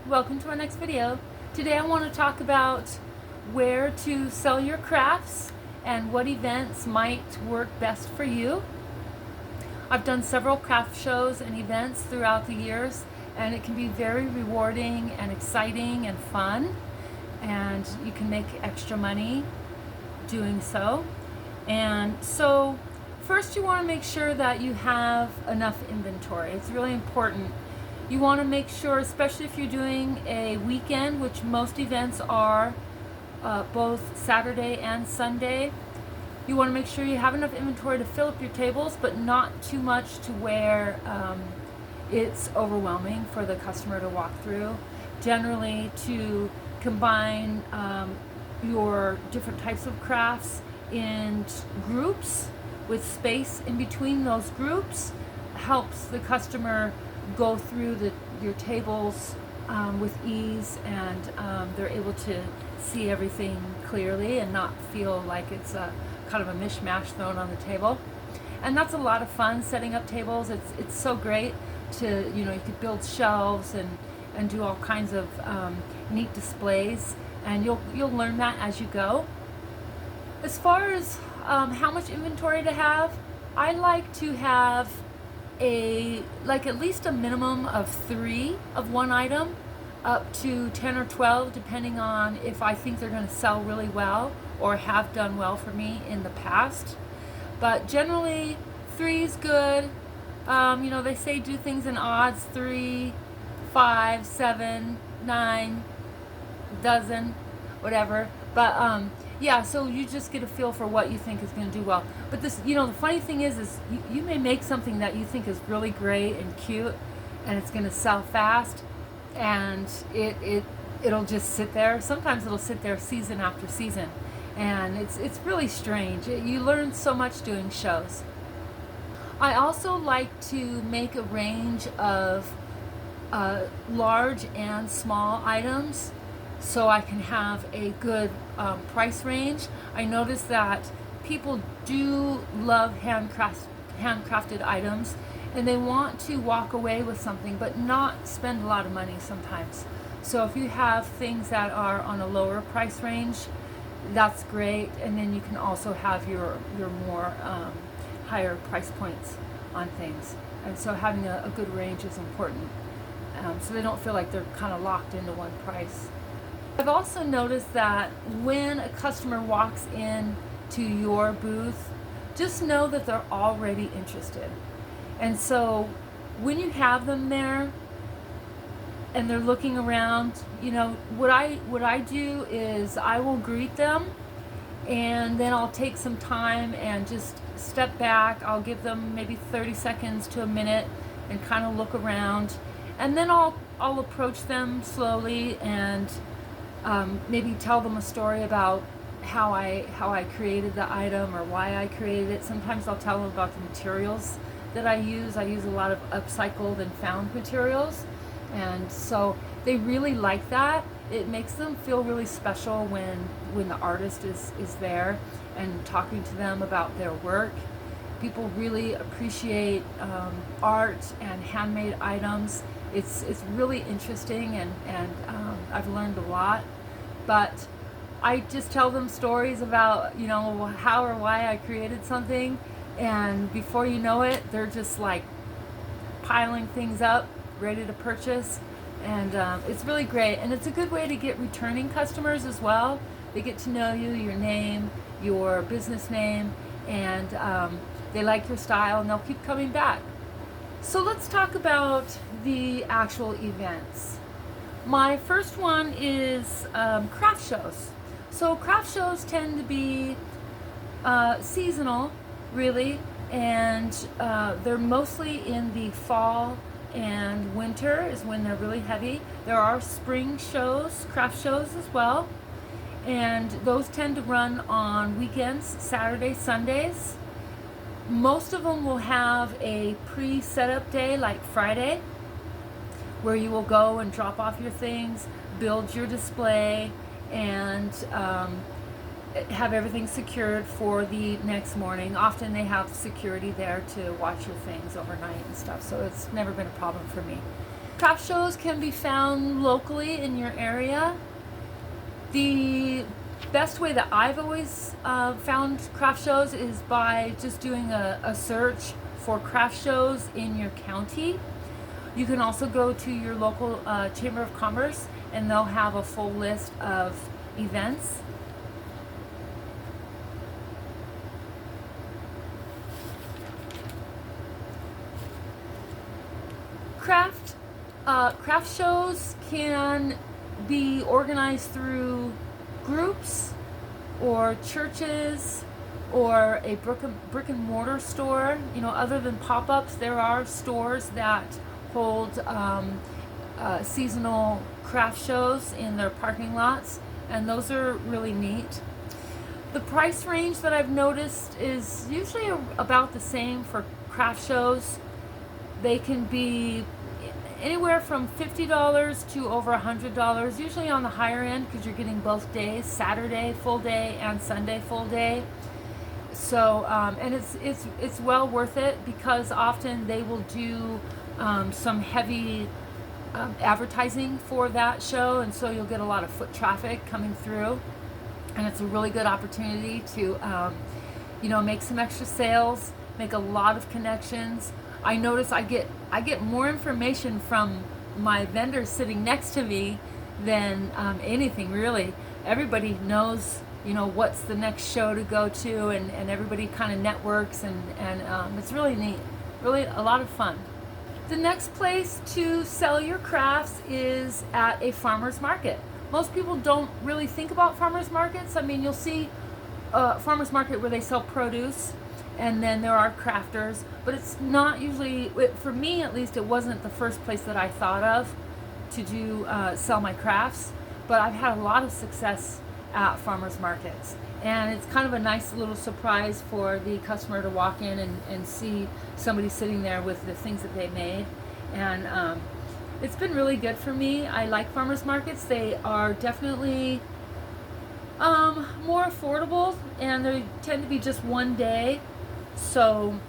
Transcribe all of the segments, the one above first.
welcome to our next video. Today I want to talk about where to sell your crafts and what events might work best for you. I've done several craft shows and events throughout the years, and it can be very rewarding and exciting and fun, and you can make extra money doing so. And so first you want to make sure that you have enough inventory. It's really important. You want to make sure, especially if you're doing a weekend, which most events are both Saturday and Sunday, you want to make sure you have enough inventory to fill up your tables, but not too much to where it's overwhelming for the customer to walk through. Generally, to combine your different types of crafts in groups with space in between those groups helps the customer go through your tables with ease, and they're able to see everything clearly and not feel like it's a kind of a mishmash thrown on the table. And that's a lot of fun, setting up tables. It's so great to, you could build shelves and do all kinds of neat displays, and you'll learn that as you go. As far as how much inventory to have, I like to have at least a minimum of 3 of one item, up to 10 or 12, depending on if I think they're going to sell really well or have done well for me in the past. But generally 3 is good. They say do things in odds: 3, 5, 7, 9, dozen, whatever. But yeah, so you just get a feel for what you think is going to do well. But this, the funny thing is you may make something that you think is really great and cute, and it's going to sell fast, and it'll just sit there. Sometimes it'll sit there season after season, and it's really strange. You learn so much doing shows. I also like to make a range of large and small items, so I can have a good price range. I notice that people do love handcrafted items, and they want to walk away with something but not spend a lot of money sometimes. So if you have things that are on a lower price range, that's great, and then you can also have your more higher price points on things. And so having a good range is important, so they don't feel like they're kind of locked into one price. I've also noticed that when a customer walks in to your booth, just know that they're already interested. And so when you have them there and they're looking around, what I do is I will greet them, and then I'll take some time and just step back. I'll give them maybe 30 seconds to a minute and kind of look around, and then I'll approach them slowly and maybe tell them a story about how I created the item or why I created it. Sometimes I'll tell them about the materials that I use. I use a lot of upcycled and found materials, and so they really like that. It makes them feel really special when the artist is there and talking to them about their work. People really appreciate art and handmade items. It's really interesting, and I've learned a lot. But I just tell them stories about how or why I created something, and before you know it, they're just like piling things up, ready to purchase. And it's really great, and it's a good way to get returning customers as well. They get to know you, your name, your business name, and they like your style, and they'll keep coming back. So let's talk about the actual events. My first one is craft shows. So craft shows tend to be seasonal, really, and they're mostly in the fall and winter is when they're really heavy. There are spring shows, craft shows as well, and those tend to run on weekends, Saturday, Sundays. Most of them will have a pre-setup day like Friday, where you will go and drop off your things, build your display, and have everything secured for the next morning. Often they have security there to watch your things overnight and stuff, so it's never been a problem for me. Craft shows can be found locally in your area. The best way that I've always found craft shows is by just doing a search for craft shows in your county. You can also go to your local Chamber of Commerce and they'll have a full list of events. Craft shows can be organized through groups or churches or a brick and mortar store. You know, other than pop-ups, there are stores that hold seasonal craft shows in their parking lots, and those are really neat. The price range that I've noticed is usually about the same for craft shows. They can be anywhere from $50 to over $100, usually on the higher end because you're getting both days, Saturday full day and Sunday full day. So and it's well worth it because often they will do some heavy advertising for that show, and so you'll get a lot of foot traffic coming through, and it's a really good opportunity to make some extra sales, make a lot of connections. I notice I get more information from my vendors sitting next to me than anything really. Everybody knows what's the next show to go to, and everybody kind of networks, and it's really neat, really a lot of fun. The next place to sell your crafts is at a farmer's market. Most people don't really think about farmer's markets. I mean, you'll see a farmer's market where they sell produce, and then there are crafters, but it's not usually, for me at least, it wasn't the first place that I thought of to do sell my crafts, but I've had a lot of success at farmers markets, and it's kind of a nice little surprise for the customer to walk in and see somebody sitting there with the things that they made, and it's been really good for me. I like farmers markets. They are definitely more affordable, and they tend to be just one day. So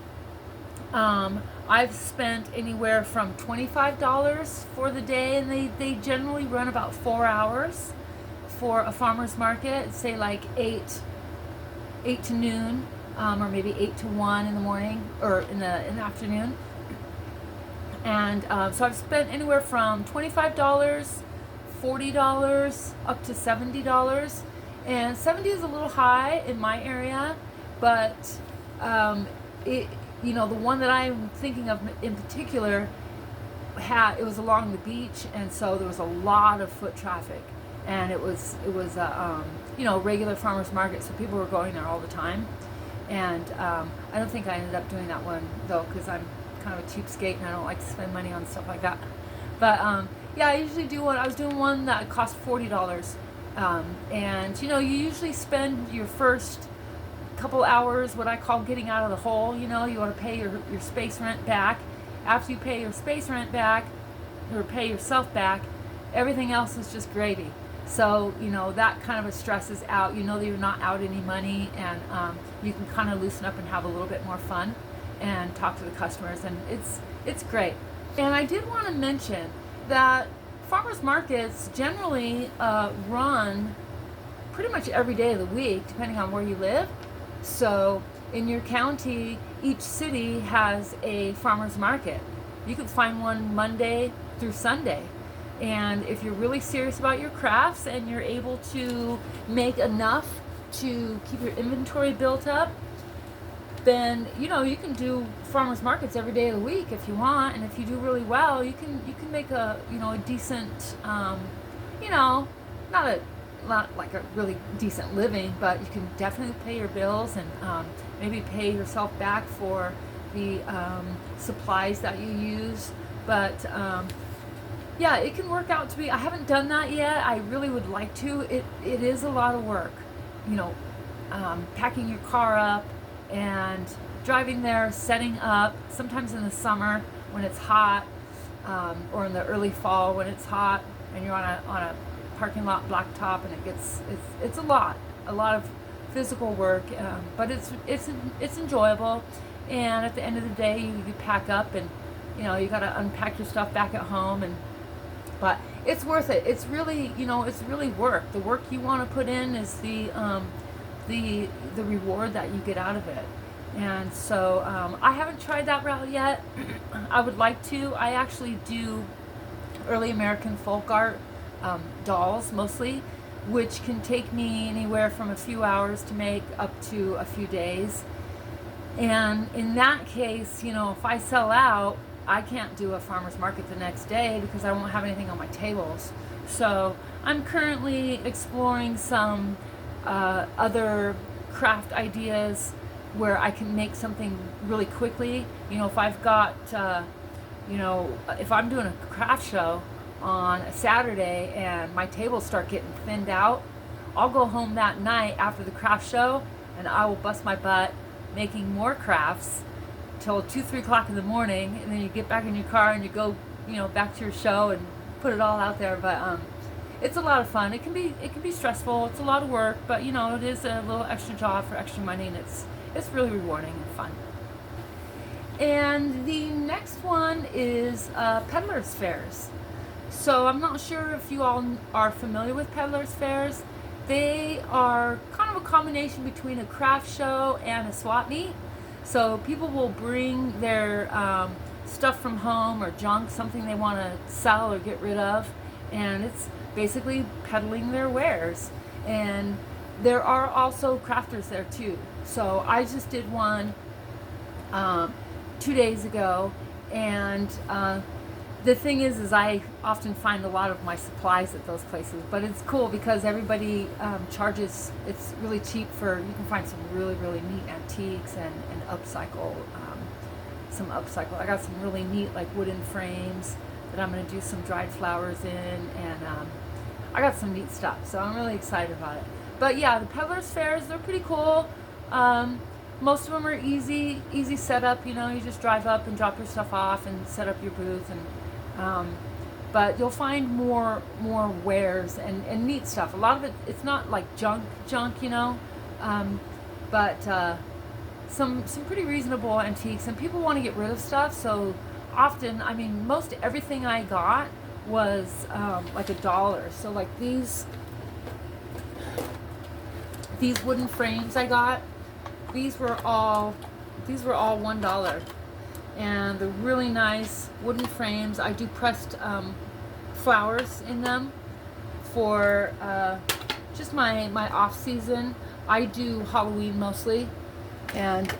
I've spent anywhere from $25 for the day, and they generally run about 4 hours for a farmer's market, say like 8 to noon, or maybe 8 to 1 in the morning or in the afternoon. And so I've spent anywhere from $25, $40, up to $70. And 70 is a little high in my area, but the one that I'm thinking of in particular it was along the beach, and so there was a lot of foot traffic, and it was a regular farmers market, so people were going there all the time. And I don't think I ended up doing that one though, because I'm kind of a cheapskate and I don't like to spend money on stuff like that. But I usually do one. I was doing one that cost $40, and you usually spend your first couple hours, what I call getting out of the hole. You want to pay your space rent back. After you pay your space rent back, or pay yourself back, everything else is just gravy. So that kind of stresses out. That you're not out any money, and you can kind of loosen up and have a little bit more fun and talk to the customers, and it's great. And I did want to mention that farmers markets generally run pretty much every day of the week, depending on where you live. So in your county, each city has a farmer's market. You can find one Monday through Sunday. And if you're really serious about your crafts and you're able to make enough to keep your inventory built up, then you can do farmers markets every day of the week if you want. And if you do really well, you can make a decent not like a really decent living, but you can definitely pay your bills, and maybe pay yourself back for the supplies that you use. But it can work out to be. I haven't done that yet. I really would like to. It is a lot of work, packing your car up and driving there, setting up. Sometimes in the summer when it's hot, or in the early fall when it's hot, and you're on a parking lot blacktop, and it's a lot of physical work, but it's enjoyable. And at the end of the day, you pack up and You got to unpack your stuff back at home, but it's worth it. It's really, it's really work. The work you want to put in is the reward that you get out of it. And so I haven't tried that route yet. I would like to. I actually do early American folk art dolls mostly, which can take me anywhere from a few hours to make up to a few days. And in that case, if I sell out, I can't do a farmer's market the next day because I won't have anything on my tables. So I'm currently exploring some other craft ideas where I can make something really quickly. If I've got, if I'm doing a craft show on a Saturday and my tables start getting thinned out, I'll go home that night after the craft show and I will bust my butt making more crafts till 2-3 o'clock in the morning, and then you get back in your car and you go back to your show and put it all out there. But it's a lot of fun. It can be stressful. It's a lot of work, but it is a little extra job for extra money, and it's really rewarding and fun. And the next one is peddlers fairs. So I'm not sure if you all are familiar with peddlers fairs. They are kind of a combination between a craft show and a swap meet. So people will bring their stuff from home or junk, something they want to sell or get rid of, and it's basically peddling their wares. And there are also crafters there too. So I just did one 2 days ago, and the thing is I often find a lot of my supplies at those places, but it's cool because everybody charges. It's really cheap you can find some really, really neat antiques and upcycle, some upcycle. I got some really neat like wooden frames that I'm going to do some dried flowers in, and I got some neat stuff, so I'm really excited about it. But yeah, the peddlers fairs, they're pretty cool. Most of them are easy setup. You just drive up and drop your stuff off and set up your booth, and but you'll find more wares and neat stuff. A lot of it's not like junk, but some pretty reasonable antiques, and people want to get rid of stuff. So often, most everything I got was like $1. So like these wooden frames I got, these were all $1. And the really nice wooden frames, I do pressed flowers in them for just my off season. I do Halloween mostly, and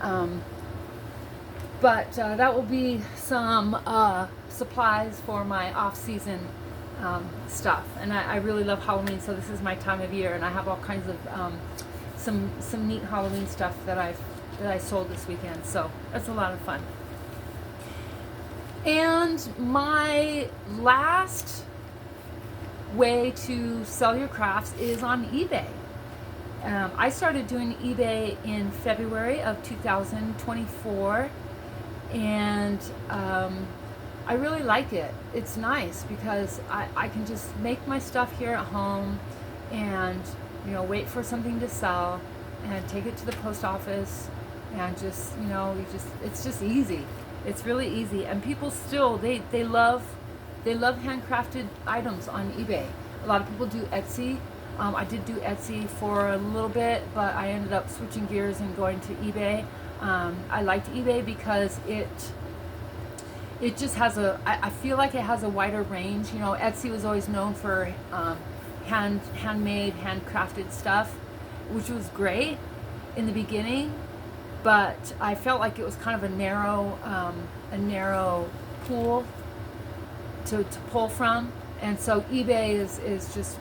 but that will be some supplies for my off season stuff. And I really love Halloween, so this is my time of year, and I have all kinds of some neat Halloween stuff that I sold this weekend. So that's a lot of fun. And my last way to sell your crafts is on eBay. I started doing eBay in February of 2024, and I really like it. It's nice because I can just make my stuff here at home and wait for something to sell and take it to the post office, and just it's just easy. It's really easy, and people still they love handcrafted items on eBay. A lot of people do Etsy. I did do Etsy for a little bit, but I ended up switching gears and going to eBay. I liked eBay because it just has I feel like it has a wider range. Etsy was always known for handmade, handcrafted stuff, which was great in the beginning. But I felt like it was kind of a narrow pool to pull from, and so eBay is just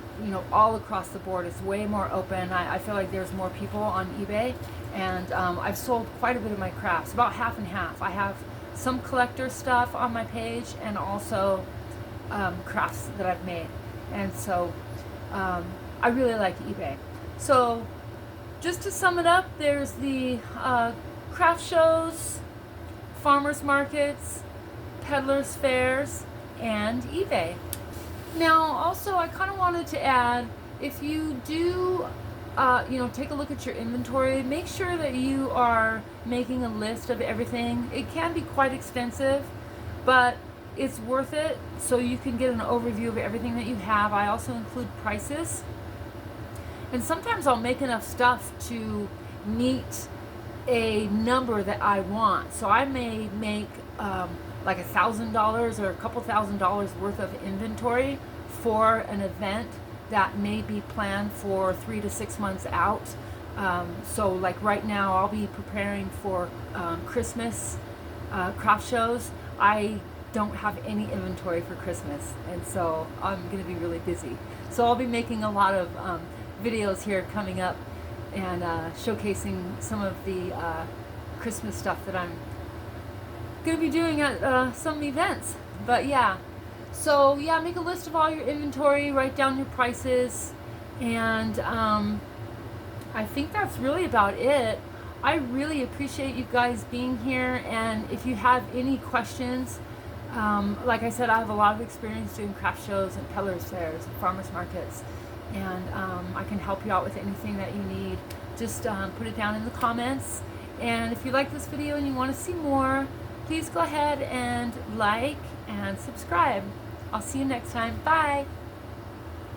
all across the board. It's way more open. I feel like there's more people on eBay, and I've sold quite a bit of my crafts, about half and half. I have some collector stuff on my page, and also crafts that I've made, and so I really like eBay. So just to sum it up, there's the craft shows, farmers markets, peddlers fairs, and eBay. Now, also, I kind of wanted to add, if you do, take a look at your inventory, make sure that you are making a list of everything. It can be quite extensive, but it's worth it so you can get an overview of everything that you have. I also include prices, and sometimes I'll make enough stuff to meet a number that I want. So I may make like $1,000 or a couple $1,000s worth of inventory for an event that may be planned for 3 to 6 months out. So like right now I'll be preparing for Christmas craft shows. I don't have any inventory for Christmas, and so I'm going to be really busy. So I'll be making a lot of videos here coming up and showcasing some of the Christmas stuff that I'm going to be doing at some events. But yeah, so yeah, make a list of all your inventory, write down your prices, and I think that's really about it. I really appreciate you guys being here, and if you have any questions, like I said, I have a lot of experience doing craft shows and peddlers fairs and farmers markets, and I can help you out with anything that you need. Just put it down in the comments, and if you like this video and you want to see more, please go ahead and like and subscribe. I'll see you next time. Bye!